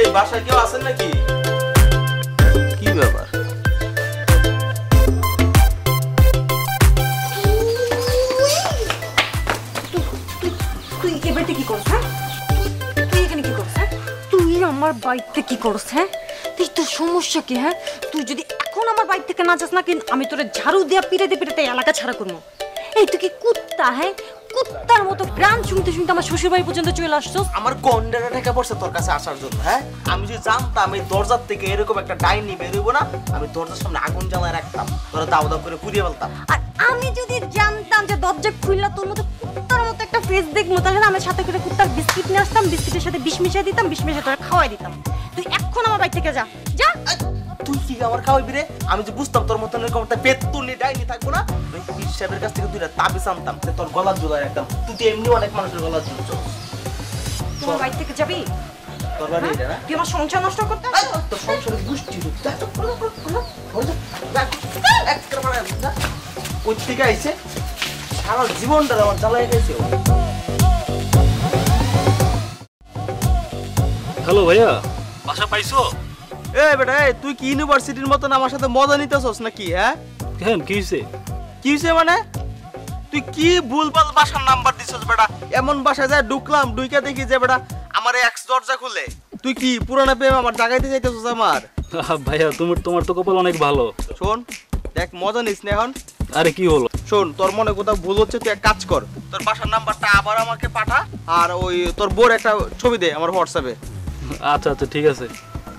এই বাসায় কেউ আছেন নাকি? কি ব্যাপার? তুই এবারে কি করছ? তুই এখানে কি করছ? তুই আমার বাড়িতে কি করছ? হ্যাঁ, তুই তোর সমস্যা কি? হ্যাঁ, তুই যদি এখন আমার বাড়ি থেকে না যাস না, কিন্তু আমি তোরে ঝাড়ু দিয়া পিটাতে এলাকা ছাড়া করবো। এই তুই কি কুত্তা? হ্যাঁ, কুত্তার মতো গান শুনতে শুনতে আমার শ্বশুর বাড়ি পর্যন্ত চলে আসছো। আমার গন্ডাটা ঠেকা পড়ছে তোর কাছে আসার জন্য। হ্যাঁ, আমি যদি জানতাম এই দরজার থেকে এরকম একটা ডাইনি বেরোবো না, আমি দরজার সামনে আগুন জ্বালায় রাখতাম, তোরা দাও দাও করে পুড়িয়ে ফেলতাম। আর আমি যদি জানতাম যে দরজা খুললা তোর মতো কুত্তার মতো একটা ফেস দেখবো, তাহলে আমি সাথে করে কুত্তার বিস্কিট নিয়ে আসতাম, বিস্কিটের সাথে বিষ মিশিয়ে দিতাম, বিষ মিশিয়ে তোরা খাওয়াই দিতাম। তুই এখন আমার বাড়ি থেকে যা যা। তুই কি আমার খাওয়াবি রে? আমি যে বুঝতাম তোর মতন এরকম একটা পেত্তুনি ডাইনি থাকবো না, ওই পীর সাহেবের কাছ থেকে দুইটা তাবিজ আনতাম, তোর গলা ঝুলায় রাখতাম। তুই তো এমনি অনেক মানুষের গলা ঝুলছ। তোমার বাড়ি থেকে যাবি? তোর বাড়ি এটা না? তুই আমার সংসার নষ্ট করতে তোর সংসারে গোষ্ঠী ওই থেকে আইছে, সারা জীবনটা আমার জ্বালাই গেছে। হ্যালো ভাইয়া, বাসা পাইছো? এই বেটা, তুই কি ইউনিভার্সিটির মতন আমার সাথে মজা নিতেছস নাকি? হ্যাঁ, কেন কি হইছে? কি হইছে মানে? তুই কি ভুলভাল বাসার নাম্বার দিছস বেটা? এমন বাসায় যায় ঢুকলাম, ঢুইকা দেখি যে বেটা আমার এক্স দরজা খুলে। তুই কি পুরানা প্রেম আমার জাগাইতে চাইতেছস আমার? ভাইয়া তোমার তো কপাল অনেক ভালো। শোন দেখ, মজা নিস না এখন। আরে কি হলো? শোন, তোর মনে কোথাও ভুল হচ্ছে, তুই এক কাজ কর, তোর বাসার নাম্বারটা আবার আমাকে পাঠা, আর ওই তোর বোর একটা ছবি দে আমার হোয়াটসঅ্যাপে। আচ্ছা আচ্ছা ঠিক আছে,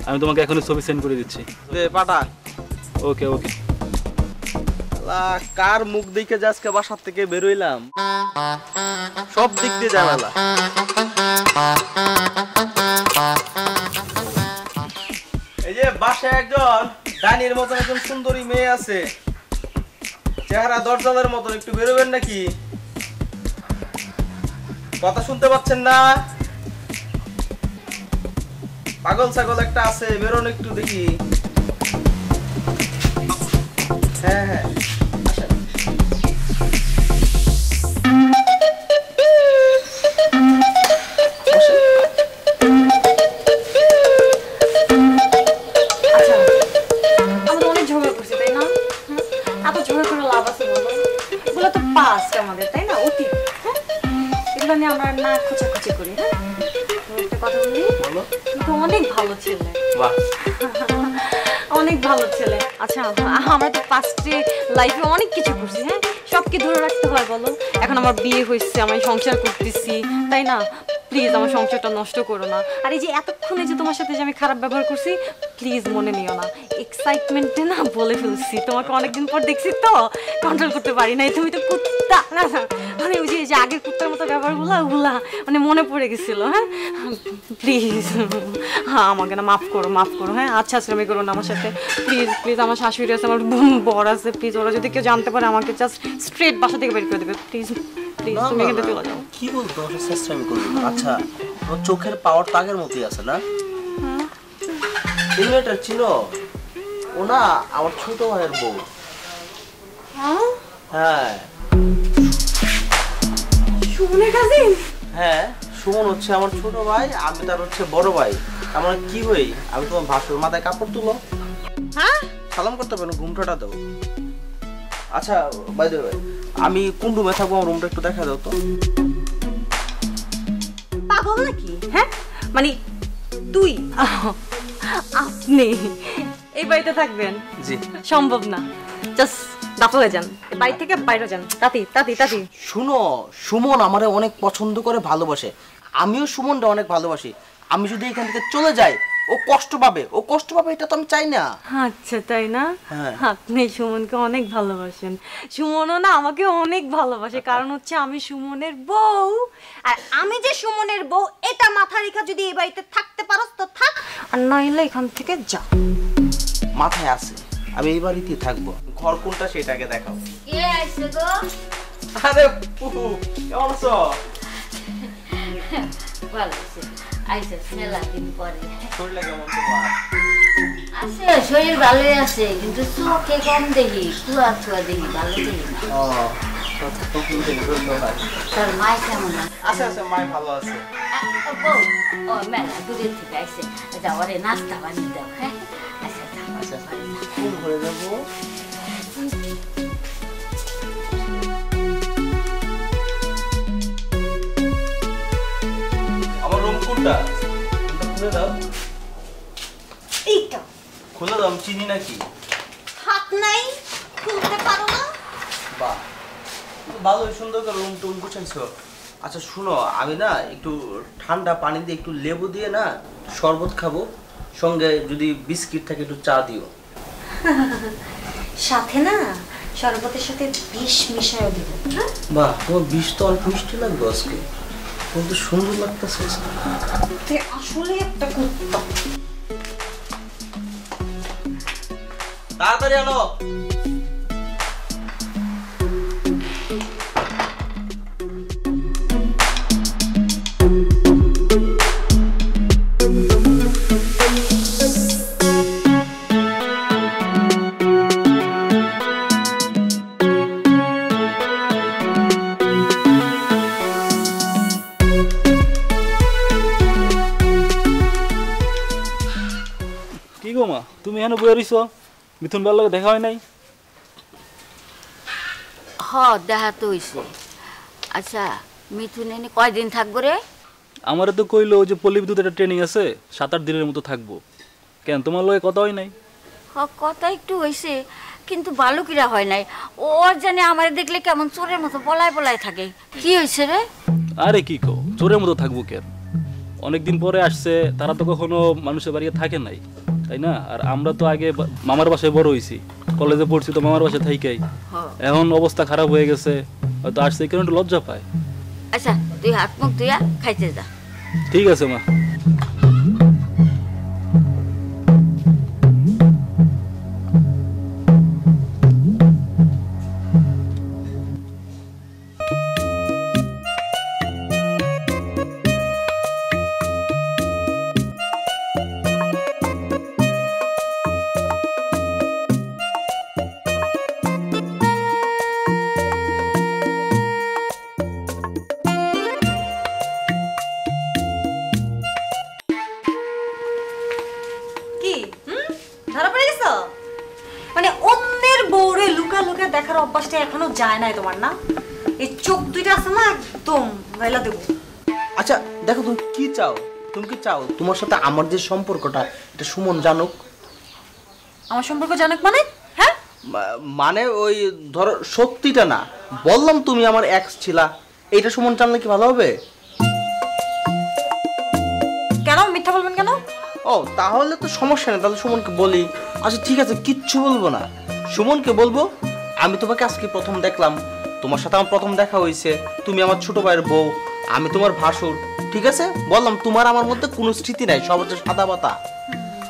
আমি তোমাকে এখনই ছবি সেন্ড করে দিচ্ছি। দে পাঠা। ওকে ওকে। কার মুখ দেখে যে আজকে বাসার থেকে বেরোইলাম, সব দিক দিয়ে ঝামেলা। এই যে বাসায় একজন ডাইনির মতন একজন সুন্দরী মেয়ে আছে, চেহারা দরজালের মতন, একটু বেরোবেন নাকি? কথা শুনতে পাচ্ছেন না? পাগল ছাগল একটা আছে, বেরোন একটু দেখি। হ্যাঁ হ্যাঁ, আমরা না খোঁচাখুচি করি। হ্যাঁ, একটা কথা বলি, তো অনেক ভালো ছেলে। বাহ, অনেক ভালো ছেলে। আচ্ছা, আমরা তো পাস্টে লাইফে অনেক কিছু করছি। হ্যাঁ, সব কি ধরে রাখতে হয় বলো? এখন আমার বিয়ে হয়েছে, আমি সংসার করতেছি, তাই না? প্লিজ আমার সংসারটা নষ্ট করো না। আর এই যে এতক্ষণে যে তোমার সাথে যে আমি খারাপ ব্যবহার করছি, প্লিজ মনে নিও না, এক্সাইটমেন্টে না বলে ফেলছি। তোমাকে অনেকদিন পর দেখছি তো কন্ট্রোল করতে পারি নাই। তুমি তো কুত্তা না, মানে ওই যে আগের কুত্তার মতো ব্যবহারগুলো ওগুলা মানে মনে পড়ে গেছিল। হ্যাঁ প্লিজ, হ্যাঁ আমাকে না মাফ করো, মাফ করো। হ্যাঁ, আচ্ছা আশ্রমী করো না আমার সাথে, প্লিজ প্লিজ। আমার শাশুড়ি আছে, আমার বর আছে, প্লিজ ওরা যদি কেউ জানতে পারে আমাকে জাস্ট স্ট্রেট বাসা থেকে বের করে দেবে। প্লিজ প্লিজ তুমি এখান থেকে চলে যাও। কি বলতো আমি করব? আচ্ছা, ওর চোখের পাওয়ার তো আগের মতোই আছে না? এই মেয়েটা চিনো? ও না আমার ছোট ভাইয়ের বউ। হ্যাঁ, সুমনের কাজিন? হ্যাঁ, সুমন হচ্ছে আমার ছোট ভাই, আমি তার হচ্ছে বড় ভাই। আমার কি হই? আমি তোমার ভাসুর মাথায় কাপড় তুলো। হ্যাঁ, সালাম করতে পারো, ঘুমটাটা দাও। আচ্ছা বাই দ্য ওয়ে, আমি কোন রুমে থাকবো? আমার রুমটা একটু দেখা দাও তো। পাগল নাকি? হ্যাঁ, মানে তুই আপনি এই বাড়িতে থাকবেন? জি, সম্ভব না, জাস্ট দাফা হয়ে যান, বাড়ি থেকে বাইরে যান, তাতি তাতি তাতি। শুনো, সুমন আমারে অনেক পছন্দ করে, ভালোবাসে, আমিও সুমনটা অনেক ভালোবাসি। আমি যদি এখান থেকে চলে যাই, ও কষ্ট পাবে, ও কষ্ট পাবে, এটা তো আমি চাই না। আচ্ছা তাই না? হ্যাঁ। আপনি সুমনকে অনেক ভালোবাসেন, সুমনও না আমাকে অনেক ভালোবাসে, কারণ হচ্ছে আমি সুমনের বউ। আর আমি যে সুমনের বউ এটা মাথা রেখা যদি এই বাড়িতে থাকতে পারস তো থাক, আর নইলে এখান থেকে যা। মাথায় আছে, আমি এই বাড়িতেই থাকবো। ঘর কোনটা সেটাকে দেখাও। কে আইছে গো? আরে পুপু, কেমন আছো? ভালো আছে, আইছে মেলা দিন পরে। শরীরটা কেমন তোমার? আছে, শরীর ভালোই আছে, কিন্তু চোখে কম দেখি, চুয়া চুয়া দেখি, ভালো দেখি না। ও, তো তুমি দেখো ভাই। তোর মাই কেমন আছে? আছে আছে, মাই ভালো আছে। বউ ও মেলা দূরের থেকে আইসে যাও ওরে নাস্তা বানিয়ে দাও হ্যাঁ আচ্ছা আচ্ছা কোন ঘরে যাবো? আমার রুম কোনটা? খুলে দাও, এইটা খুলে দাও, আমি চিনি নাকি? হাত নাই, খুলতে পারো না। বাহ, ভালোই সুন্দর করে রুম টুম গুছাইছো। আচ্ছা শুনো, আমি না একটু ঠান্ডা পানি দিয়ে একটু লেবু দিয়ে না শরবত খাবো, সঙ্গে যদি বিস্কিট থাকে একটু চা দিও। সাথে না শরবতের সাথে বিষ মিশাইও দিব। বাহ, তোমার বিষ তো অল্প মিষ্টি লাগবে আজকে, কিন্তু সুন্দর লাগতেছে। তুই আসলে একটা কুত্তা। তাড়াতাড়ি আনো। কি গো মা, তুমি এখানে বয়ে রইছো? মিথুন বেলার লগে দেখা হয় নাই? হ দেখা তো হইছে। আচ্ছা মিথুন এনে কয়দিন থাকবো রে? আমারে তো কইলো যে পল্লী বিদ্যুৎ একটা ট্রেনিং আছে, 7-8 দিনের মতো থাকবো। কেন তোমার লগে কথা হয় নাই? হ কথা একটু হইছে, কিন্তু বালুকিরা হয় নাই। ওর জানে আমার দেখলে কেমন চোরের মতো পলায় পলায় থাকে। কি হয়েছে রে? আরে কি কও, চোরের মতো থাকবো কেন? অনেকদিন পরে আসছে, তারা তো কখনো মানুষের বাড়িতে থাকে নাই, তাই না? আর আমরা তো আগে মামার বাসায় বড় হইছি, কলেজে পড়ছি তো মামার বাসায় থাইকাই। এখন অবস্থা খারাপ হয়ে গেছে, হয়তো আসছে এই কারণে একটু লজ্জা পায়। আচ্ছা তুই হাত মুখ ধুইয়া খাইতে যা। ঠিক আছে মা। কি ধরা পড়ে গেছো? মানে অন্যের বউরে লুকা লুকা দেখার অভ্যাসটা এখনো যায় নাই তোমার, না? এই চোখ দুইটা আছে না, একদম গাইলা দেবো। আচ্ছা দেখো, তুমি কি চাও? তুমি কি চাও তোমার সাথে আমার যে সম্পর্কটা এটা সুমন জানুক? আমার সম্পর্ক জানুক মানে? হ্যাঁ মানে ওই ধরো সত্যিটা না, বললাম তুমি আমার এক্স ছিলা, এইটা সুমন জানলে কি ভালো হবে? কেন মিথ্যা বলবেন কেন? ও তাহলে তো সমস্যা নেই, তাহলে সুমনকে বলি। আচ্ছা ঠিক আছে, কিচ্ছু বলবো না, সুমনকে বলবো আমি তোমাকে আজকে প্রথম দেখলাম, তোমার সাথে আমার প্রথম দেখা হয়েছে, তুমি আমার ছোট ভাইয়ের বউ, আমি তোমার ভাসুর, ঠিক আছে? বললাম তোমার আমার মধ্যে কোনো স্মৃতি নাই, সব হচ্ছে সাদা পাতা।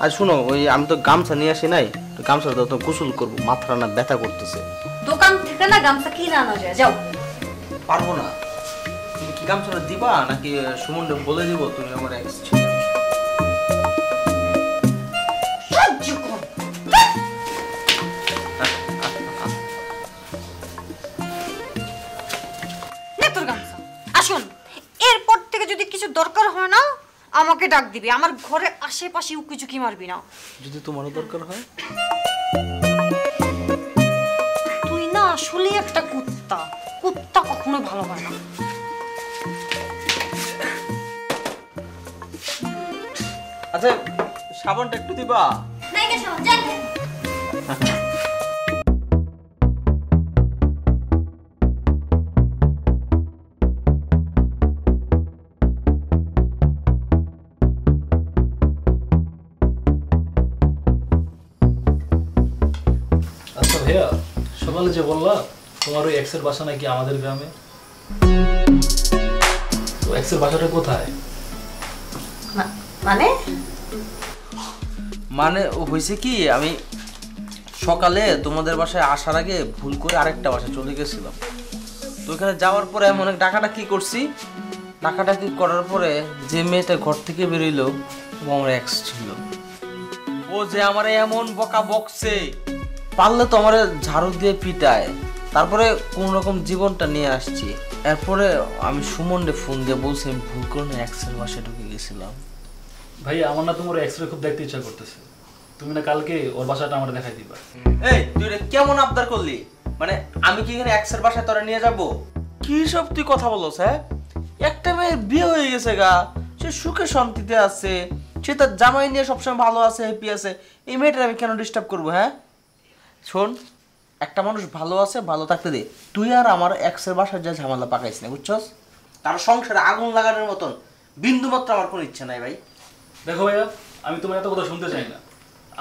আর শোনো, ওই আমি তো গামছা নিয়ে আসি নাই, তো গামছা তো গোসল করবো, মাথাটা না ব্যথা করতেছে। দোকান থেকে না গামছা কিনে আনা যায়, যাও। পারবো না। তুমি কি গামছাটা দিবা নাকি সুমনকে বলে দিব তুমি আমার এক্স ছিল? আসুন, এরপর থেকে যদি কিছু দরকার হয় না আমাকে ডাক দিবি, আমার ঘরের আশেপাশে উকি ঝুঁকি মারবি না। যদি তোমারও দরকার হয়? তুই না আসলে একটা কুত্তা, কুত্তা কখনো ভালো হয় না। আচ্ছা সাবানটা একটু দিবা? আচ্ছা ভাইয়া, সকালে যে বললা তোমার ওই এক্সের বাসা নাকি আমাদের গ্রামে, তো এক্সের বাসাটা কোথায়? মানে মানে হয়েছে কি, আমি সকালে তোমাদের বাসায় আসার আগে ভুল করে আরেকটা বাসায় চলে গেছিলাম, তো ওখানে যাওয়ার পরে আমি অনেক ডাকাডাকি করছি। ডাকাডাকি করার পরে যে মেয়েটা ঘর থেকে বেরোইলো ও আমার এক্স ছিল। ও যে আমার এমন বকা বকছে, পারলে তো আমার ঝাড়ু দিয়ে পিটায়, তারপরে কোন রকম জীবনটা নিয়ে আসছি। এরপরে আমি সুমনরে ফোন দিয়ে বলছি আমি ভুল করে এক্সের বাসায় ঢুকে গেছিলাম। ভাই আমার না তোমার এক্সরে খুব দেখতে ইচ্ছা করতেছে, তুমি না কালকে ওর বাসাটা আমার দেখাই দিবা। এই তুই রে কেমন আবদার করলি? মানে আমি কি এখানে এক্সের বাসায় তোরা নিয়ে যাব? কি সব তুই কথা বলছ? হ্যাঁ, একটা মেয়ের বিয়ে হয়ে গেছে গা, সে সুখে শান্তিতে আছে, সে তার জামাই নিয়ে সবসময় ভালো আছে, হ্যাপি আছে, এই মেয়েটার আমি কেন ডিস্টার্ব করবো? হ্যাঁ শোন, একটা মানুষ ভালো আছে, ভালো থাকতে দে। তুই আর আমার এক্সের বাসায় যা ঝামেলা পাকাইস না, বুঝছস? তার সংসারে আগুন লাগানোর মতন বিন্দু মাত্র আমার কোনো ইচ্ছা নাই ভাই। দেখো ভাইয়া, আমি তোমার এত কথা শুনতে চাই না।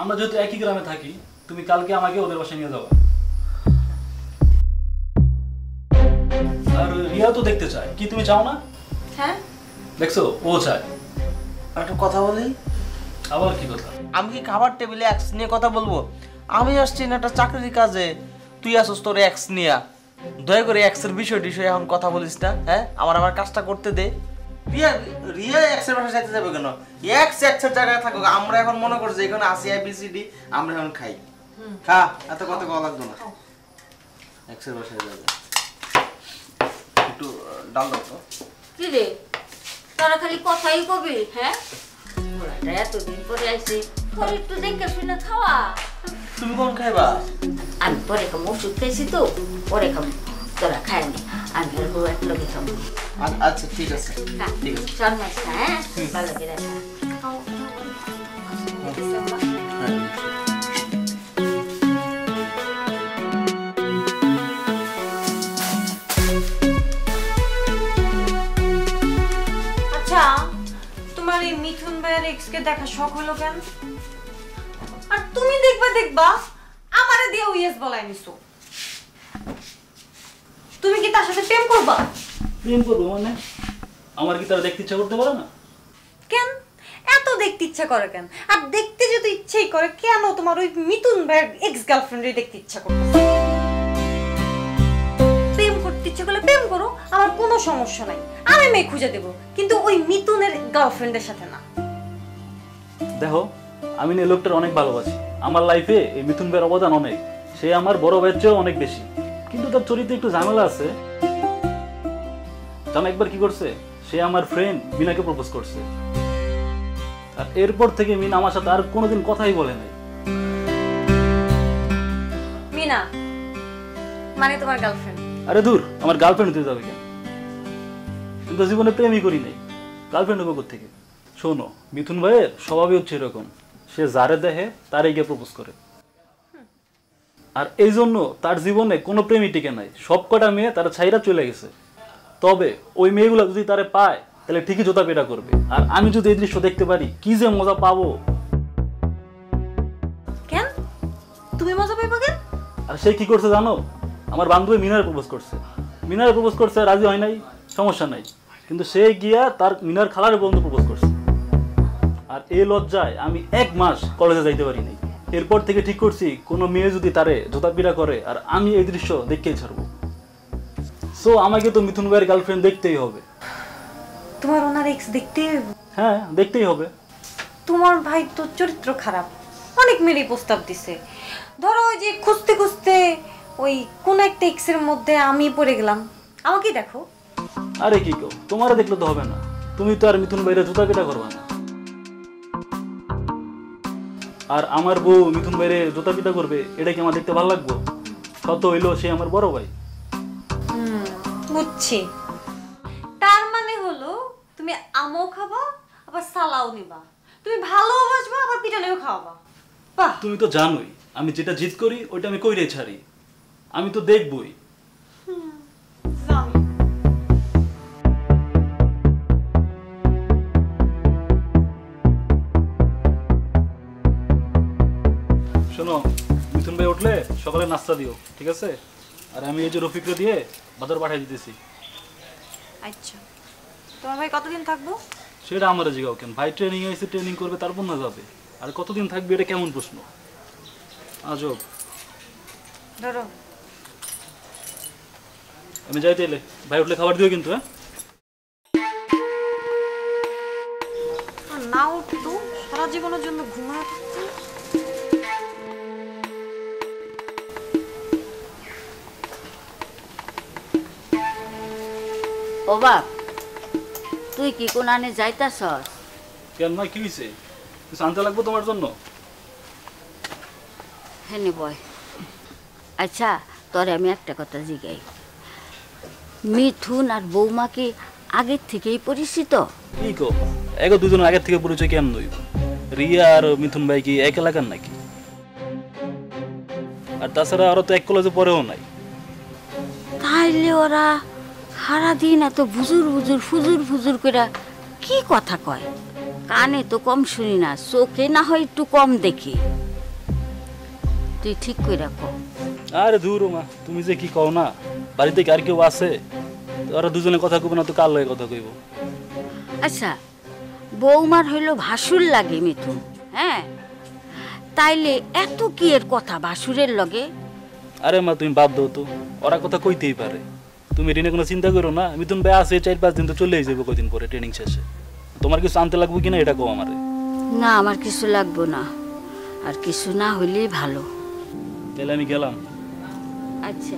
আমরা যেহেতু একই গ্রামে থাকি, তুমি কালকে আমাকে ওদের বাসায় নিয়ে যাবা। আর রিয়া তো দেখতে চায়, কি তুমি চাও না? হ্যাঁ দেখছো, ও চায়। আর একটা কথা বলি, আবার কি কথা? আমি কি খাবার টেবিলে এক্স নিয়ে কথা বলবো? আমি আসছি না একটা চাকরির কাজে, তুই আসছ তোর এক্স নিয়া। দয়া করে এক্সের বিষয় এখন কথা বলিস না। হ্যাঁ, আমার কাজটা করতে দে। রিয়া রিয়া এক্সের বাসায় যাইতে যাবে কেন? এক্সের জায়গায় থাকুক। আমরা এখন মনে করছি এখানে আসি ABCD, আমরা এখন খাই। খা, এত কথা কওয়া লাগতো না। এক্সের বাসায় যাবে, একটু ডাল দাও তো। কি রে, তোরা খালি কথাই কবি? হ্যাঁ, ওরা এতদিন পরে আইছে, তোর একটু দেখে শুনে খাওয়া। তুমি কোন খাইবা? আমি পরে খাম, ওষুধ খাইছি তো, পরে খাম। তোরা খায় নি, আমি আর বউ এক লগে খাম। আচ্ছা ঠিক আছে, ঠিক আছে। চল মাছ খা, হ্যাঁ, ভালো করে খা। আচ্ছা, তোমার এই মিথুন ভাইয়ের এক্স কে দেখা শখ হলো কেন? আর তুমি দেখবা আমারে দিয়ে ইয়েস বলাই নিছো। তুমি কি তার সাথে প্রেম করবা? প্রেম করবো মানে? আমার কি তারা দেখতে ইচ্ছা করতে পারে না? কেন এত দেখতে ইচ্ছা করে কেন? আর দেখতে যদি ইচ্ছেই করে, কেন তোমার ওই মিথুন ভাইয়ের এক্স গার্লফ্রেন্ডে দেখতে ইচ্ছা করতেছে? প্রেম করতে ইচ্ছা করলে প্রেম করো, আমার কোনো সমস্যা নাই, আমি মেয়ে খুঁজে দেবো, কিন্তু ওই মিথুনের গার্লফ্রেন্ডের সাথে না। দেখো, আমি এই লোকটার অনেক ভালোবাসি। আমার লাইফে এই মিথুন ভাইয়ের অবদান অনেক, সে আমার বড় ভাইয়ের চেয়েও অনেক বেশি। কিন্তু তার চরিত্রে একটু ঝামেলা আছে। জানো একবার কি করছে? সে আমার ফ্রেন্ড মিনাকে প্রপোজ করছে, আর এরপর থেকে মিনা আমার সাথে আর কোনোদিন কথাই বলে নাই। মিনা মানে তোমার গার্লফ্রেন্ড? আরে দূর, আমার গার্লফ্রেন্ড হতে যাবে কেন? কিন্তু জীবনে প্রেমই করি নাই, গার্লফ্রেন্ড হবো থেকে। শোনো, মিথুন ভাইয়ের স্বভাবই হচ্ছে এরকম, সে যারে দেখে তারই গিয়ে প্রপোজ করে। আর এই জন্য তার জীবনে কোনো প্রেমই টিকে নাই, সব কটা মেয়ে তার ছাইরা চলে গেছে। তবে ওই মেয়েগুলো যদি তারে পায়, তাহলে ঠিকই জোতা পেটা করবে। আর আমি যদি এই দৃশ্য দেখতে পারি, কি যে মজা পাবো। কেন তুমি মজা পাইবা কেন? আর সে কি করছে জানো? আমার বান্ধবী মিনার প্রপোজ করছে। মিনার প্রপোজ করছে, রাজি হয় নাই, সমস্যা নাই, কিন্তু সে গিয়া তার মিনার খালার বন্ধু প্রপোজ করছে। আর এই লজ্জায় আমি 1 মাস কলেজে যাইতে পারি নাই। এরপর থেকে ঠিক করছি, কোনো মেয়ে যদি তারে জোতা পিটা করে, আর আমি এই দৃশ্য দেখতেই ছাড়বো। সো আমাকে তো মিথুন ভাইয়ের গার্লফ্রেন্ড দেখতেই হবে। তোমার ওনার এক্স দেখতে? হ্যাঁ, দেখতেই হবে। তোমার ভাই তো চরিত্র খারাপ, অনেক মেয়েরই প্রস্তাব দিছে। ধরো ওই যে খুঁজতে খুঁজতে ওই কোন একটা এক্সের মধ্যে আমি পড়ে গেলাম, আমাকে দেখো। আরে কি কেউ তোমার দেখলে তো হবে না, তুমি তো আর মিথুন ভাইয়ের জুতা পিটা করবা না। আর আমার বউ মিথুন ভাইরে জুতা পিটা করবে, এটা কি আমার দেখতে ভালো লাগবে? সত্য হইলো সে আমার বড় ভাই। বুঝছি, তার মানে হলো তুমি আমও খাবা আবার সালাও নিবা, তুমি ভালোও বাসবা আবার পিটানেও খাওয়াবা। বাহ, তুমি তো জানোই আমি যেটা জিদ করি ওইটা আমি কইরে ছাড়ি, আমি তো দেখবই। জানি। শোনো, মিথুন ভাই উঠলে সকালে নাস্তা দিও, ঠিক আছে? আর আমি এই যে রফিকরে দিয়ে বাজার পাঠিয়ে দিতেছি। আচ্ছা, তোমার ভাই কতদিন থাকবো? সেটা আমার জিগাও কেন? ভাই ট্রেনিং এসে ট্রেনিং করবে, তারপর না যাবে। আর কতদিন থাকবে এটা কেমন প্রশ্ন? আজব। ধরো আমি যাই তাইলে, ভাই উঠলে খাবার দিও কিন্তু। হ্যাঁ, আর না উঠতো সারা জীবনের জন্য ঘুমায় থাকতো। ও বাপ, তুই কি কোন আনে যাইতাছস? কেন মা, কি হয়েছে? কিছু আনতে লাগবো তোমার জন্য? হেনে বয়। আচ্ছা, তোরে আমি একটা কথা জিগাই, মিথুন আর বৌমা কি আগের থেকেই পরিচিত? কি কো, এগো দুজন আগের থেকে পরিচয় কেমন হইব? রিয়া আর মিথুন ভাই কি এক এলাকার নাকি? আর তাছাড়া আরো তো এক কলেজে পড়েও নাই। তাইলে ওরা সারাদিন এত বুজুর বুজুর ফুজুর ফুজুর করে কি কথা কয়? কানে তো কম শুনি না, চোখে না হয় একটু কম দেখি। তুই ঠিক করে রাখো। আরে দূর মা, তুমি যে কি কও না, বাড়িতে কি আর কেউ আছে? ওরা দুজনে কথা কইব না তো কার লগে কথা কইব? আচ্ছা, বৌমার হইল ভাসুর লাগে মিথুন, হ্যাঁ, তাইলে এত কি এর কথা ভাসুরের লগে? আরে মা তুমি বাদ দাও তো, ওরা কথা কইতেই পারে। তুমি এটা নিয়ে কোনো চিন্তা করো না। মিথুন ভাই আছে 4-5 দিন, তো চলেই যাবো কদিন পরে ট্রেনিং শেষে। তোমার কিছু আনতে লাগবে কিনা এটা কও আমারে। না, আমার কিছু লাগবো না, আর কিছু না হইলেই ভালো। তাহলে আমি গেলাম। আচ্ছা।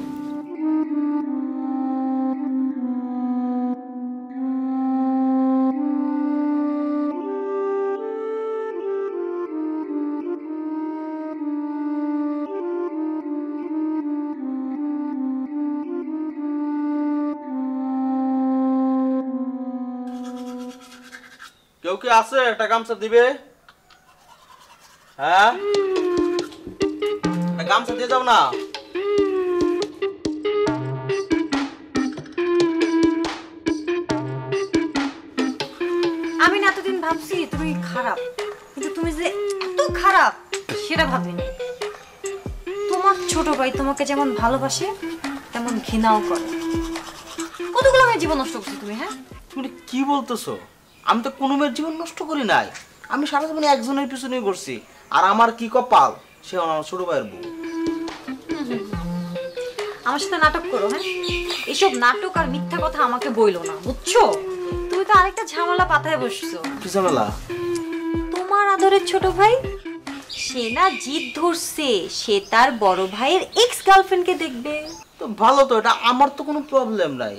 কেউ কি আছে একটা গামছা দিবে? হ্যাঁ, একটা গামছা দিয়ে যাও না। আমি না এতদিন ভাবছি তুমি খারাপ, কিন্তু তুমি যে এত খারাপ সেটা ভাবিনি। তোমার ছোট ভাই তোমাকে যেমন ভালোবাসে তেমন ঘৃণাও করে। কতগুলো মেয়ের জীবন নষ্ট করছো তুমি, হ্যাঁ? তুমি কি বলতেছো? আমি তো কোনো মেয়ের জীবন নষ্ট করি নাই। আমি সারা জীবনে একজনের পিছনেই করছি, আর আমার কি কপাল, সে আমার ছোট ভাইয়ের বউ। আমার সাথে নাটক করো, হ্যাঁ? এসব নাটক আর মিথ্যা কথা আমাকে বইলো না, বুঝছো? তুমি তো আরেকটা ঝামেলা পাতায় বসছো। কি ঝামেলা? তোমার আদরের ছোট ভাই সে না জিদ ধরছে, সে তার বড় ভাইয়ের এক্স গার্লফ্রেন্ডকে দেখবে। তো ভালো তো, এটা আমার তো কোনো প্রবলেম নাই।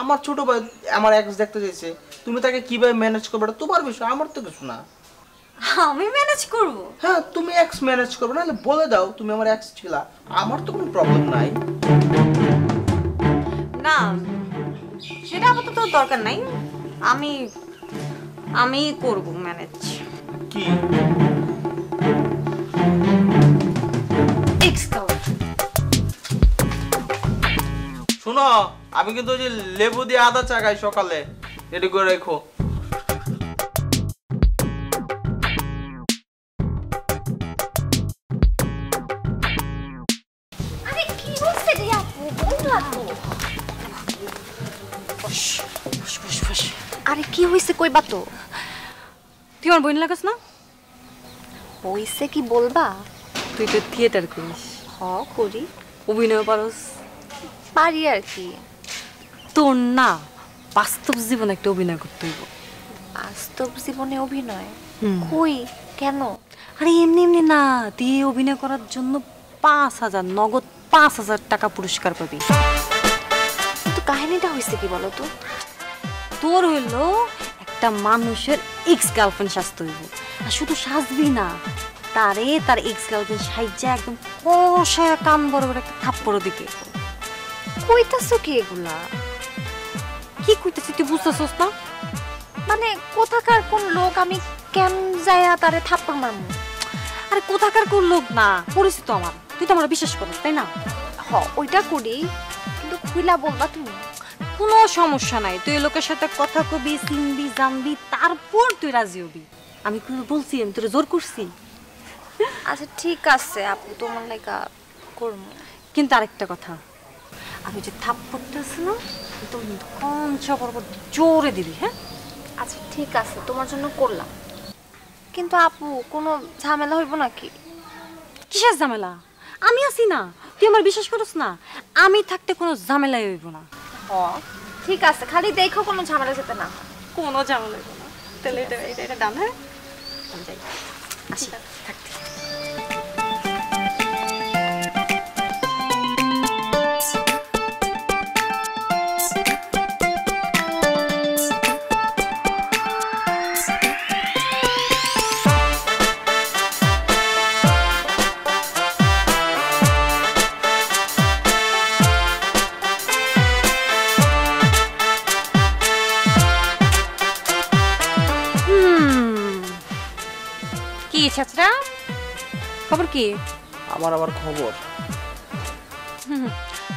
আমার ছোট ভাই আমার এক্স দেখতে চাইছে, তুমি তাকে কিভাবে ম্যানেজ করবে এটা তোমার বিষয়, আমার তো কিছু না। আমি ম্যানেজ করব? হ্যাঁ, তুমি এক্স ম্যানেজ করবে, নাহলে বলে দাও তুমি আমার এক্স ছিলা, আমার তো কোনো প্রবলেম নাই। না, সেটা আপাতত দরকার নাই। আমি আমি করব ম্যানেজ। কি? Ex girlfriend. শোনো, আমি কিন্তু ওই যে লেবু দিয়ে আদা চা খাই সকালে, রেডি করে রেখো। আরে কি হচ্ছে রে আপু, বললা তো। আরে কি হইছে কইবা তো? তুই আমার বোন লাগাস না? হইছে কি বলবা? তুই তো থিয়েটার করিস, হ করি, অভিনয় পারস। পারি আর কি। তোর না বাস্তব জীবনে একটা অভিনয় করতে হইব। বাস্তব জীবনে অভিনয়? হুম। কই, কেন? আরে এমনি এমনি না, তুই অভিনয় করার জন্য 5,000 নগদ 5,000 টাকা পুরস্কার পাবি। কিন্তু কাহিনীটা হইছে কি বলো তো? তোর হইলো একটা মানুষের এক্স গার্লফ্রেন্ড সাজতে হইব, আর শুধু সাজবি না, তারে তার এক্স গার্লফ্রেন্ড সাইজা একদম কষায়া কান বড় বড় একটা থাপ্পড় দিকে। কইতাছো কি এগুলা? কি কইতেছি তুই বুঝতেছস না? মানে কোথাকার কোন লোক, আমি কেন যায়া তারে থাপ্পড় মারমু? আরে কোথাকার কোন লোক না, পরিচিত আমার, তুই তো আমার বিশ্বাস করিস তাই না? হ ওইটা করি, কিন্তু খুইলা বলবা তুমি? কোনো সমস্যা নাই, তুই এই লোকের সাথে কথা কবি, চিনবি, জানবি, তারপর তুই রাজি হবি। আমি কিন্তু বলছি, আমি তোরে জোর করছি। আচ্ছা ঠিক আছে আপু, তোমার লাইগা করমু। কিন্তু আরেকটা কথা, আমি যে থাপ্পড়টা আছে না, তুমি কিন্তু কঞ্চা বরাবর জোরে দিবি, হ্যাঁ? আচ্ছা ঠিক আছে, তোমার জন্য করলাম। কিন্তু আপু কোনো ঝামেলা হইব নাকি? কিসের ঝামেলা? আমি আছি না, তুই আমার বিশ্বাস করিস না? আমি থাকতে কোনো ঝামেলাই হইব না। হ ঠিক আছে, খালি দেখো কোনো ঝামেলা যেতে না হয়। কোনো ঝামেলা হইব না। তাহলে এটা ডান, হ্যাঁ? আমি যাই, আসি, থাকতে। কি ছাত্রা খবর কি? আমার আবার খবর।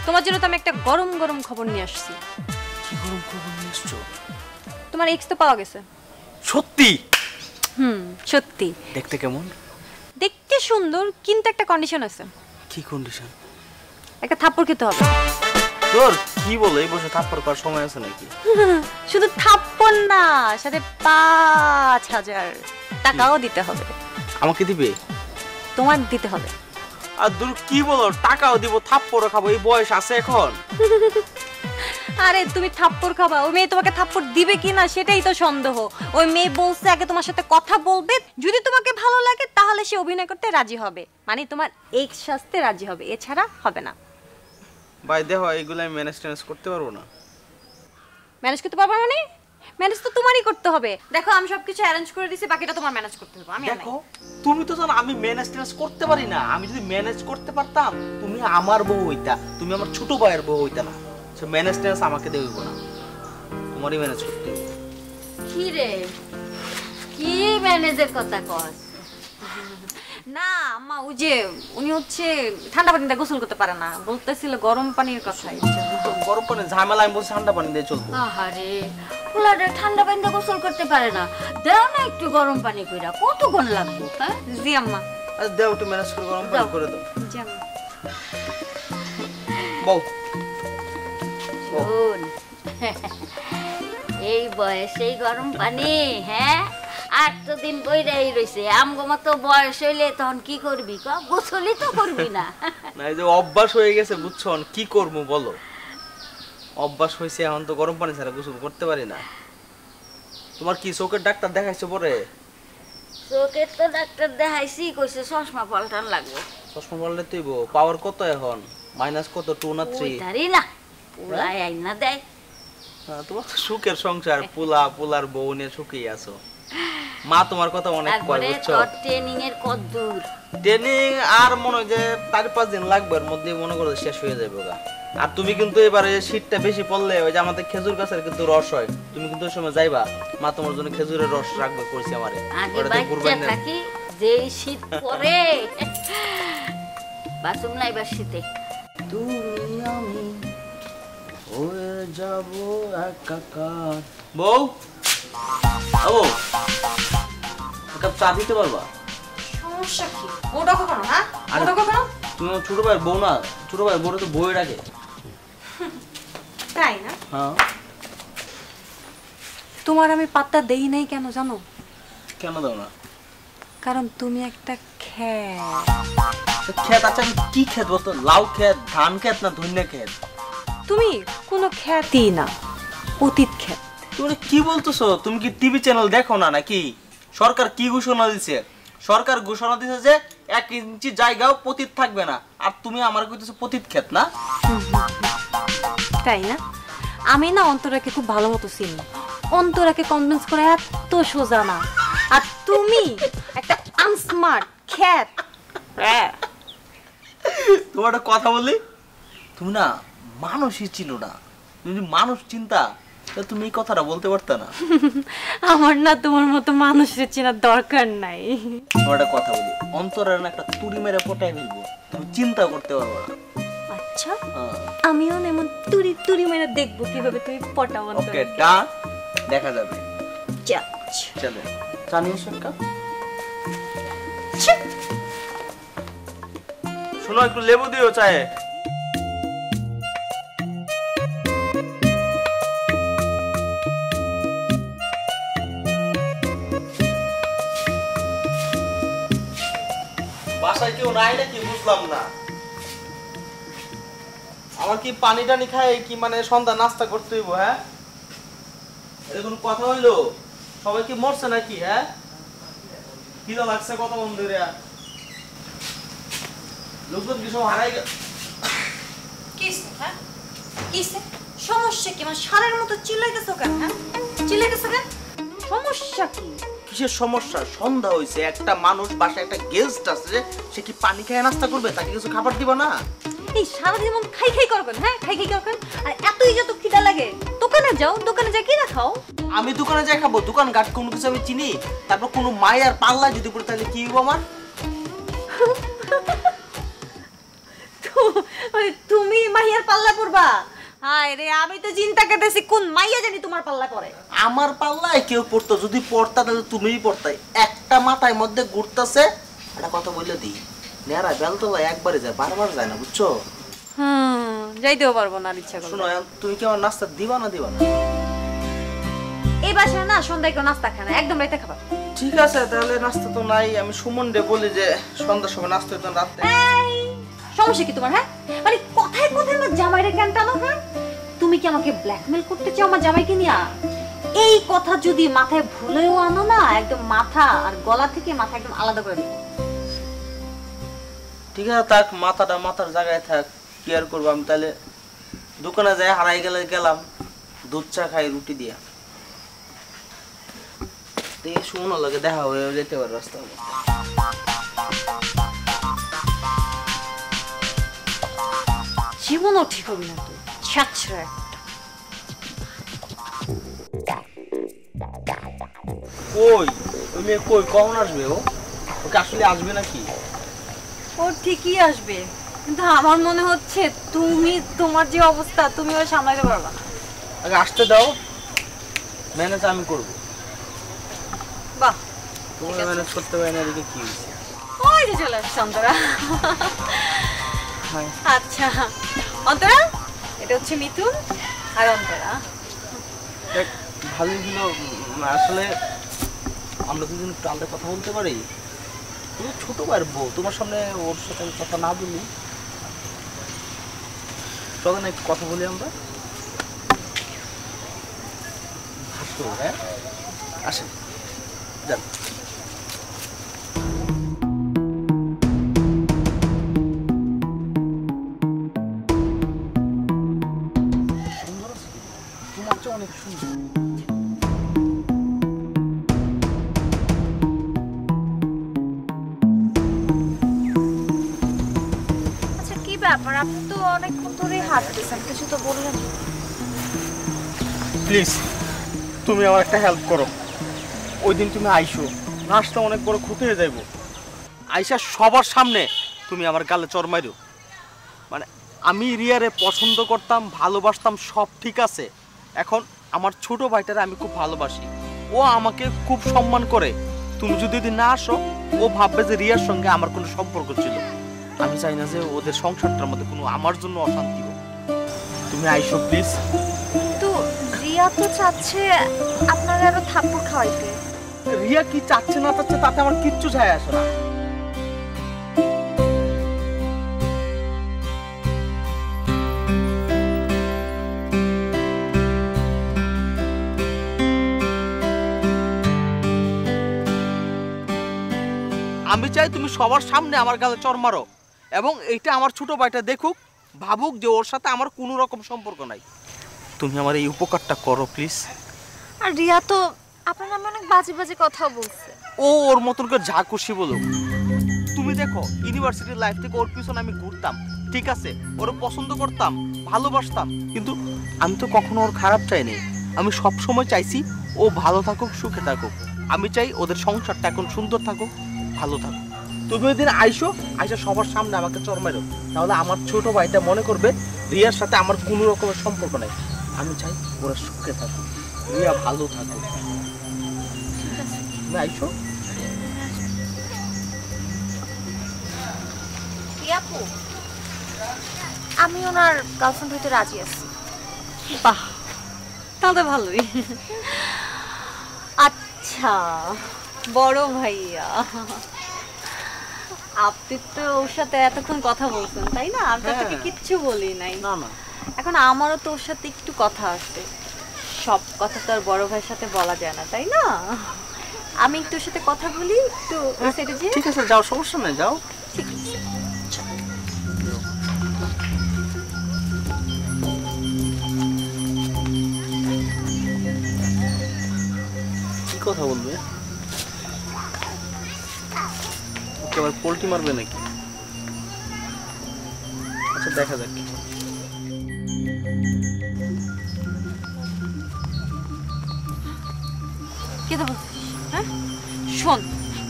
তোমার জন্য তো আমি একটা গরম গরম খবর নিয়ে আসছি। কি গরম খবর নিয়ে এসছো? তোমার এক্স তো পাওয়া গেছে। সত্যি? সত্যি। দেখতে কেমন? দেখতে সুন্দর, কিন্তু একটা কন্ডিশন আছে। কি কন্ডিশন? একটা থাপ্পড় খেতে হবে। তোর কি বলে এই বসে থাপ্পড় করার সময় আছে নাকি? শুধু থাপ্পড় না, সাথে 5,000 টাকাও দিতে হবে। আমাকে দিবে? তোমার দিতে হবে। আর দূর কি বলো, টাকাও দিব থাপ্পড়ও খাবো, এই বয়স আছে এখন? আরে তুমি থাপ্পড় খাবা, ওই মেয়ে তোমাকে থাপ্পড় দিবে কিনা সেটাই তো সন্দেহ। ওই মেয়ে বলছে আগে তোমার সাথে কথা বলবে, যদি তোমাকে ভালো লাগে তাহলে সে অভিনয় করতে রাজি হবে, মানে তোমার এক্স সাজতে রাজি হবে, এছাড়া হবে না। ভাই দেখো, এইগুলো আমি ম্যানেজ করতে পারবো না। ম্যানেজ করতে পারবা মানে? ম্যানেজ তো তোমারই করতে হবে। দেখো আমি সবকিছু অ্যারেঞ্জ করে দিছি, বাকিটা তোমার ম্যানেজ করতে হবে। আমি দেখো তুমি তো জানো আমি ম্যানেজ করতে পারি না। আমি যদি ম্যানেজ করতে পারতাম তুমি আমার বউ হইতা, তুমি আমার ছোট ভাইয়ের বউ হইতা না। সে ম্যানেজ আমাকে দেব না, তোমারই ম্যানেজ করতে হবে। কি রে, কি ম্যানেজের কথা কস? না আম্মা, ওই যে উনি হচ্ছে ঠান্ডা পানিতে গোসল করতে পারে না, বলতেছিল গরম পানির কথা। গরম পানি ঝামেলা, আমি বলছি ঠান্ডা পানি দিয়ে চলবো। আহারে, পোলাটা ঠান্ডা পানিতে গোসল করতে পারে না, দাও না একটু গরম পানি কইরা, কতক্ষণ লাগবে? হ্যাঁ জি আম্মা। আচ্ছা দাও একটু ম্যানেজ করে গরম পানি করে দাও। জি আম্মা। বউ শোন, এই বয়সেই গরম পানি? হ্যাঁ, আর তো দিন বইরাই রইছে। আমগো মতো বয়স হইলে তখন কি করবি? গোসলই তো করবি না। না, এই যে অভ্যাস হয়ে গেছে বুঝছো, কি করবো বলো? অভ্যাস হয়েছে, এখন তো গরম পানি ছাড়া গোসল করতে পারি না। তোমার কি চোখের ডাক্তার দেখাইছো পরে? চোখের তো ডাক্তার দেখাইছি, কইছে চশমা পাল্টান লাগবে। চশমা পড়লে তুই পাওয়ার কত এখন? মাইনাস কত, 2 না 3? ওইটারই না, পোলাই আইনা দেয়। তোমার তো সুখের সংসার, পোলার বউ নিয়ে সুখেই আছো। মা তোমার কথা অনেক কয় তারপরে বুঝছো। তোর ট্রেনিং এর কত দূর? ট্রেনিং আর মনে হয় যে 4-5 দিন লাগবে, এর মধ্যে মনে করো শেষ হয়ে যাবে ওটা। আর তুমি কিন্তু এবারে শীতটা বেশি পড়লে ওই যে আমাদের খেজুর গাছের কিন্তু রস হয়, তুমি কিন্তু ওই সময় যাইবা, মা তোমার জন্য খেজুরের রস রাখবে কইছে আমারে। আগে ওটা দিয়ে বাচ্চা থাকি, যে শীত পড়ে বাসুম নাই বা শীতে। তুমি আমি হয়ে যাব একাকার। বউ, ও এক কাপ চা দিতে পারবা? সমস্যা কি? ওটা কখনো না? আরে, ওটা কখনো? তুমি আমার ছোট ভাইয়ের বউ না? ছোট ভাইয়ের বউটা তো বউয়ের আগে। তাই না? হ্যাঁ। তোমার আমি পাত্তা দেই নাই কেন জানো? কেন দাও না? কারণ তুমি একটা খ্যাত। ক্ষেত আছে, আমি কি ক্ষেত বলতো? লাউ ক্ষেত, ধান ক্ষেত না ধন্য ক্ষেত? তুমি কোনো খ্যাতই না, অতীত খ্যাত। তুমি কি বলতেছো? তুমি কি টিভি চ্যানেল দেখো না নাকি? সরকার কি ঘোষণা দিছে? সরকার ঘোষণা দিছে যে 1 ইঞ্চি জায়গাও পতিত থাকবে না, আর তুমি আমার কইতেছো পতিত ক্ষেত না? তাই না? আমি না অন্তরাকে খুব ভালো মতো চিনি। অন্তরাকে কনভিন্স করা এত সোজা না। আর তুমি একটা আনস্মার্ট খ্যাত। তোমার একটা কথা বলি, তুমি না মানুষই ছিল না। তুমি যদি মানুষ চিন্তা তাহলে তুমি এই কথাটা বলতে পারতে না। আমার না তোমার মতো মানুষের চেনার দরকার নাই। তোমার একটা কথা বলি, অন্তরের না একটা তুড়ি মেরে পটাই ফেলবো, তুমি চিন্তা করতে পারবে না। আচ্ছা, হ্যাঁ। আমিও না এমন তুড়ি তুড়ি মেরে দেখবো কিভাবে তুমি পটাও। ওকে ডান, দেখা যাবে। যাচ্ছ। চলো চা নিয়ে এসো এক কাপ। শোনো, একটু লেবু দিও চায়ে। বাসায় কেউ নাই নাকি বুঝলাম না। আমার কি পানি টানি খাই কি মানে সন্ধ্যা নাস্তা করতে হইব? হ্যাঁ, এটা কোনো কথা হইলো? সবাই কি মরছে নাকি? হ্যাঁ, কি লাগছে কত বন্ধুরে? লোকজন কি সব হারাই গেল? কিসে? হ্যাঁ কিসে? সমস্যা কি? মানে সারের মতো চিল্লাইতেছো কেন? হ্যাঁ চিল্লাইতেছো কেন? সমস্যা কি? কিসের সমস্যা? সন্ধ্যা হইছে, একটা মানুষ বাসায় একটা গেস্ট আছে, সে কি পানি খেয়ে নাস্তা করবে? তাকে কিছু খাবার দিবা না? এই সারাদিন মন খাই খাই করবেন, হ্যাঁ খাই খাই করবেন। আর এতই যত খিদা লাগে দোকানে যাও, দোকানে যা কিনা খাও। আমি দোকানে যাই খাবো? দোকান ঘাট কোনো কিছু আমি চিনি? তারপর কোনো মায়ের পাল্লা যদি পড়ে তাহলে কি হইব আমার? তুমি মাইয়ার পাল্লা পড়বা? হায় রে, আমি তো চিন্তা করতেছি কোন মাইয়া জানি তোমার পাল্লা পড়ে। আমার পাল্লায় কেউ পড়তো, যদি পড়তা তাহলে তুমিই পড়তাই। একটা মাথায় মধ্যে ঘুরতেছে, একটা কথা বললে দিই, নেড়া বেলতলা একবারে যায়, বারবার যায় না, বুঝছো? যাইতেও পারবো না ইচ্ছা করলে। শোনো, তুমি কি আমার নাস্তা দিবা না দিবা না? এই বাসায় না সন্ধ্যায় কেউ নাস্তা খায় না, একদম রাইতে খাবার। ঠিক আছে, তাহলে নাস্তা তো নাই। আমি সুমন রে বলি যে সন্ধ্যার সময় নাস্তা হইতো রাতে। এই সমস্যা কি তোমার? হ্যাঁ মানে কথায় কথায় আমার জামাইরে কেন টানো? হ্যাঁ তুমি কি আমাকে ব্ল্যাকমেল করতে চাও আমার জামাইকে নিয়া? এই কথা যদি মাথায় ভুলেও আনো না, একদম মাথা আর গলা থেকে মাথা একদম আলাদা করে দেবো। ঠিক আছে থাক, মাথাটা মাথার জায়গায় থাক, কি আর করবো। আমি তাহলে দোকানে যাই, হারাই গেলে গেলাম, দুধ চা খাই রুটি দিয়া। দেখি সুমনের লগে দেখা হয়ে যেতে পারে রাস্তা। জীবনও ঠিক হবে না তুই, ছাছরা একটা। কই তুমি, কই কখন আসবে ও? ওকে আসলে আসবে নাকি? ও ঠিকই আসবে, কিন্তু আমার মনে হচ্ছে তুমি, তোমার যে অবস্থা, তুমি ওরা সামলাতে পারবা না। আগে আসতে দাও, ম্যানেজ আমি করবো। বাহ, তোমার ম্যানেজ করতে পারি না, এদিকে কি হয়েছে? ওই যে চলে আসছে অন্তরা। হ্যাঁ। আচ্ছা অন্তরা, এটা হচ্ছে মিথুন আর অন্তরা। দেখ, ভালোই হলো। আসলে আমরা দুজন একটু আলাদা কথা বলতে পারি? তুমি ছোট ভাইয়ের বউ, তোমার সামনে ওর সাথে আমি কথা না বলি? চলো না একটু কথা বলি আমরা। হ্যাঁ আসেন, যান। সুন্দর আছে, তোমার চেয়ে অনেক সুন্দর। আচ্ছা কি ব্যাপার, আপনি তো অনেকক্ষণ ধরেই হাঁটতেছেন, কিছু তো বললেন না। প্লিজ তুমি আমার একটা হেল্প করো। ওই দিন তুমি আইসো, নাচটা অনেক বড় ক্ষতি হয়ে যাইব। আইসা সবার সামনে তুমি আমার গালে চড় মাইরো। মানে আমি রিয়ারে পছন্দ করতাম, ভালোবাসতাম, সব ঠিক আছে। এখন আমার ছোট ভাইটারে আমি খুব ভালোবাসি, ও আমাকে খুব সম্মান করে। তুমি যদি না আসো, ও ভাববে যে রিয়ার সঙ্গে আমার কোনো সম্পর্ক ছিল। আমি চাই না যে ওদের সংসারটার মধ্যে কোনো আমার জন্য অশান্তি হোক। তুমি আইসো প্লিজ। কিন্তু রিয়া তো চাচ্ছে আপনারা আরো থাপ্পড় খাওয়াইতে। রিয়া কি চাচ্ছে না চাচ্ছে তাতে আমার কিচ্ছু যায় আসে না। আমি চাই তুমি সবার সামনে আমার গালে চড় মারো, এবং এইটা আমার ছোট ভাইটা দেখুক, ভাবুক যে ওর সাথে আমার কোনো রকম সম্পর্ক নাই। তুমি আমার এই উপকারটা করো প্লিজ। আর রিয়া তো আপনার নামে অনেক বাজে বাজে কথা বলছে। ও ওর মতন করে যা খুশি বলুক। তুমি দেখো, ইউনিভার্সিটির লাইফ থেকে ওর পিছনে আমি ঘুরতাম, ঠিক আছে, ওর পছন্দ করতাম, ভালোবাসতাম, কিন্তু আমি তো কখনো ওর খারাপ চাইনি। আমি সব সময় চাইছি ও ভালো থাকুক, সুখে থাকুক। আমি চাই ওদের সংসারটা এখন সুন্দর থাকুক, ভালো থাকুক। তুমি ওই দিন আইসো, আইসা সবার সামনে আমাকে চড় মারো, তাহলে আমার ছোট ভাইটা মনে করবে রিয়ার সাথে আমার কোনো রকমের সম্পর্ক নাই। আমি চাই ওরা সুখে থাকুক, রিয়া ভালো থাকুক। তুমি আইসো। আপু, আমি ওনার গার্লফ্রেন্ড হইতে রাজি আছি। বাহ, তাহলে ভালোই। আচ্ছা বড় ভাইয়া, আপনি তো ওর সাথে এতক্ষণ কথা বলছেন তাই না? আমি তো আপনাকে কিচ্ছু বলি নাই। না না, এখন আমারও তো ওর সাথে একটু কথা আছে, সব কথা তো আর বড় ভাইয়ের সাথে বলা যায় না তাই না? আমি একটু ওর সাথে কথা বলি, একটু ওই সাইডে যে। ঠিক আছে, যাও, সমস্যা নেই, যাও। ঠিক আছে। কি কথা বলবে? ওকে আবার পোল্টি মারবে নাকি? আচ্ছা দেখা যাক। কি তো বলছিস? হ্যাঁ শোন,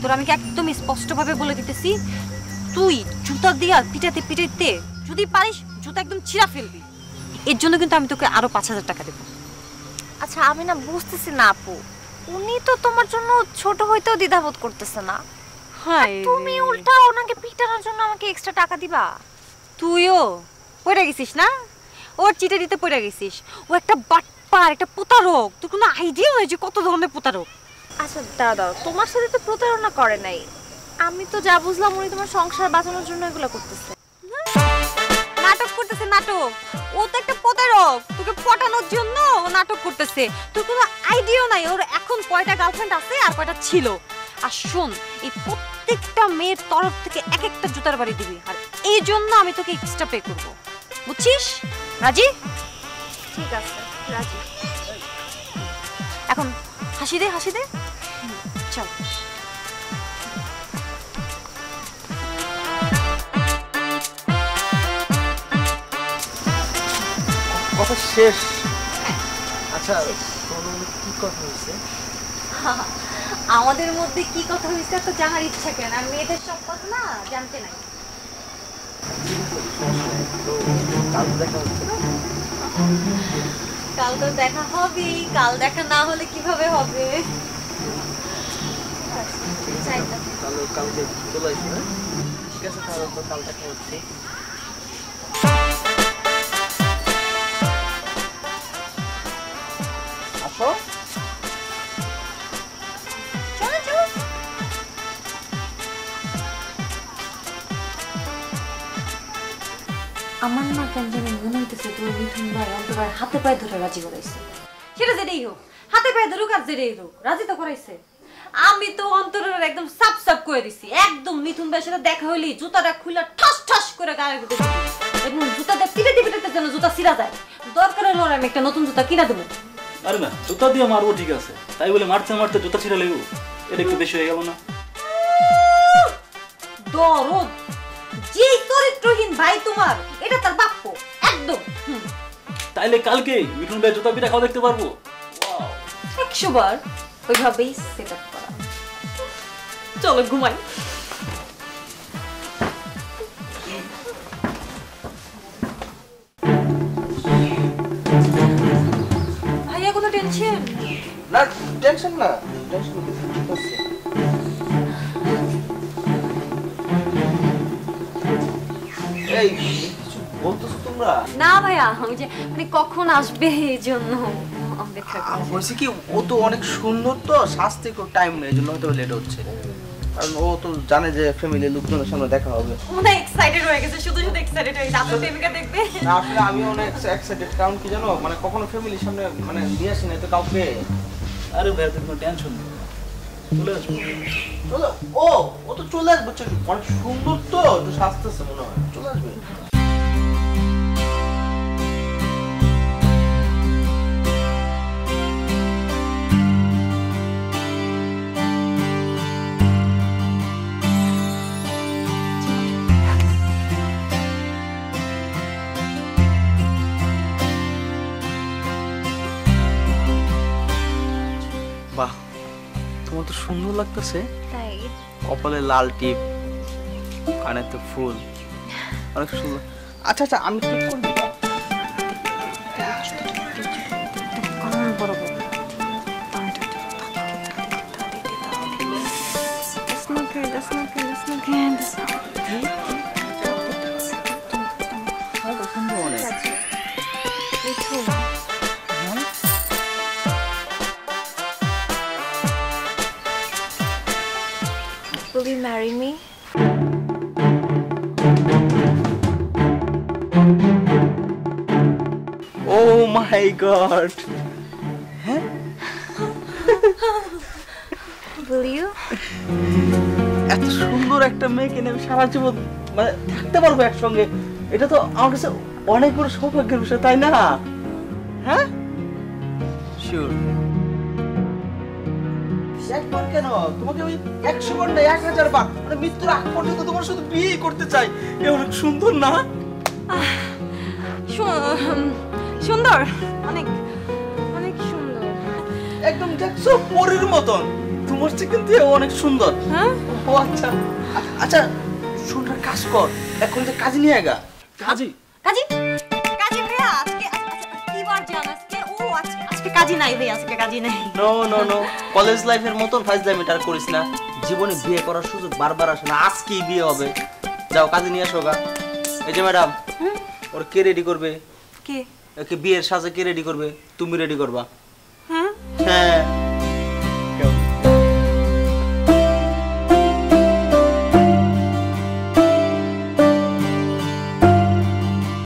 তোর আমি একদম স্পষ্টভাবে বলে দিতেছি, তুই জুতা দিয়া পিটাতে পিটাইতে যদি পারিস জুতা একদম ছিঁড়া ফেলবি। এর জন্য কিন্তু আমি তোকে আরো 5,000 টাকা দেবো। আচ্ছা আমি না বুঝতেছি না আপু, উনি তো তোমার জন্য ছোট হইতেও দ্বিধাবোধ করতেছে না, হ্যাঁ তুমি উল্টা ওনাকে পিটানোর জন্য আমাকে এক্সট্রা টাকা দিবা? তুইও পড়ে গেছিস না, ওর চিটে দিতে পড়ে গেছিস। ও একটা বাটপার, একটা প্রতারক। তোর কোনো আইডিয়া নেই যে কত ধরনের প্রতারক। আচ্ছা দাঁড়াও, তোমার সাথে তো প্রতারণা করে নাই, আমি তো যা বুঝলাম উনি তোমার সংসার বাঁচানোর জন্য এগুলো করতেছে। নাটক করতেছে নাটক। ও তো একটা প্রতারক, তোকে পটানোর জন্য ও নাটক করতেছে। তোর কোনো আইডিয়া নাই ওর এখন কয়টা গার্লফ্রেন্ড আছে আর কয়টা ছিল। আর শোন, এই প্রত্যেকটা মেয়ের তরফ থেকে এক একটা জুতার বাড়ি দিবি, আর এই জন্য আমি তোকে এক্সট্রা পে করবো, বুঝছিস? রাজি? ঠিক আছে রাজি। এখন হাসি দে, হাসি দে। চল। কথা শেষ। আচ্ছা কি কথা হয়েছে? আমাদের মধ্যে কি কথা হয়েছে তো জানার ইচ্ছা কেন? আর মেয়েদের সব কথা না জানতে নাই। কাল দেখা হচ্ছে না? কাল তো দেখা হবেই, কাল দেখা না হলে কিভাবে হবে? তাহলে কালকে চলে আসবে না? ঠিক আছে, তাহলে তো কাল দেখা হচ্ছে। আসো। চলো চলো। আমার না কেন জানি মনে হইতেছে তোর মিঠুন ভাই অন্তরার হাতে পায়ে ধরে রাজি করাইছে। সেটা যেটাই হোক, হাতে পায়ে ধরুক আর যেটাই হোক, রাজি তো করাইছে। আমি তো অন্তরের একদম সাপ সাপ করে দিছি, একদম মিঠুন ভাইয়ের সাথে দেখা হইলি জুতাটা খুলে ঠাস ঠাস করে গায়ে দিতে দিছি, এবং জুতাটা পিটাতে পিটাতে যেন জুতা ছিঁড়া যায়। দরকার হলে ওর আমি একটা নতুন জুতা কিনা দেবো। আরে না, জুতা দিয়ে মারবো ঠিক আছে, তাই বলে মারতে মারতে জুতা ছিঁড়ে লেগো, এটা একটু বেশি হয়ে গেল না? দরদ যে চরিত্রহীন ভাই তোমার, এটা তার বাপ্য একদম। তাইলে কালকে মিঠুন ভাই জুতা পিঠা খাওয়া দেখতে পারবো? 100 বার ওইভাবেই সেট আপ করা। চলো ঘুমাই। ভাইয়া কোনো টেনশন না, টেনশন না, টেনশন ঠিক আছে। এই কিছু বলতেছো তোমরা? না ভাইয়া, আমি যে মানে কখন আসবে এই জন্য অপেক্ষা করছি। বলছি কি, ও তো অনেক সুন্দর, তো সাজতে একটু টাইম নেই, এই জন্য হয়তো লেট হচ্ছে। কারণ ও তো জানে যে ফ্যামিলির লোকজনের সামনে দেখা হবে। অনেক এক্সাইটেড হয়ে গেছে, শুধু শুধু এক্সাইটেড হয়ে গেছে। আপনার প্রেমিকা দেখবে? না আসলে আমি অনেক এক্সাইটেড, কারণ কি জানো, মানে কখনো ফ্যামিলির সামনে মানে দিয়ে আসি না তো কাউকে। আরে ভাই তুমি কোনো টেনশন নেই, চলে আসবো। চলো, ও তো চলে আসবে, অনেক সুন্দর তো, একটু সাজতেছে মনে হয়, চলে আসবে। বাহ, তোমার তো সুন্দর লাগতেছে। তাই? কপালে লাল টিপ, কানেতে ফুল, অনেক সুন্দর। আচ্ছা আচ্ছা, আমি ঠিক করে দিই। Will you marry me? Oh my god! Will you? এত সুন্দর একটা মেয়েকে নিয়ে আমি সারা জীবন মানে থাকতে পারবো একসঙ্গে, এটা তো আমার কাছে অনেক বড় সৌভাগ্যের বিষয়, তাই না? হ্যাঁ, শিওর। একবার কেন, তোমাকে আমি 100 বার না 1000 বার, মানে মৃত্যুর আগ পর্যন্ত তোমার সাথে বিয়ে করতে চাই। এ অনেক সুন্দর না? সুন্দর, অনেক অনেক সুন্দর। একদম দেখছো পরীর মতন, তোমার চেয়ে কিন্তু এ অনেক সুন্দর। হ্যাঁ ও আচ্ছা আচ্ছা, সুন্দর কাজ কর, এখন যে কাজ নিয়ে গা। কাজী কাজী, কাজী ভাইয়া আজকে কি বার জান আজকে? ও আজকে আজকে কাজী নাই ভাইয়া, আজকে কাজী নাই। নো নো নো, কলেজ লাইফের মতন ফাইজলামি আর করিস না। জীবনে বিয়ে করার সুযোগ বারবার আসে না, আজকেই বিয়ে হবে। যাও কাজে নিয়ে আসো গা। এই যে ম্যাডাম, ওর কে রেডি করবে? কে? ওকে বিয়ের সাজে কে রেডি করবে? তুমি রেডি করবা।